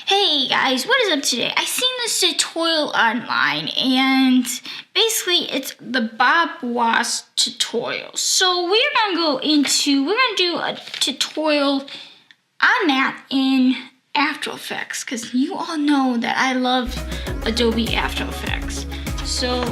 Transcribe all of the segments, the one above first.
Hey guys, what is up today? I seen this tutorial online and basically it's the Bob Was tutorial. So we're gonna do a tutorial on that in After Effects because you all know that I love Adobe After Effects. So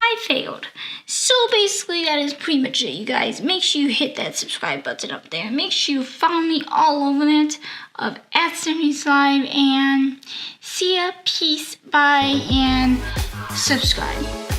I failed. So basically that is pretty much it, you guys. Make sure you hit that subscribe button up there. Make sure you follow me all over it of @Davinci and see ya, peace, bye, and subscribe.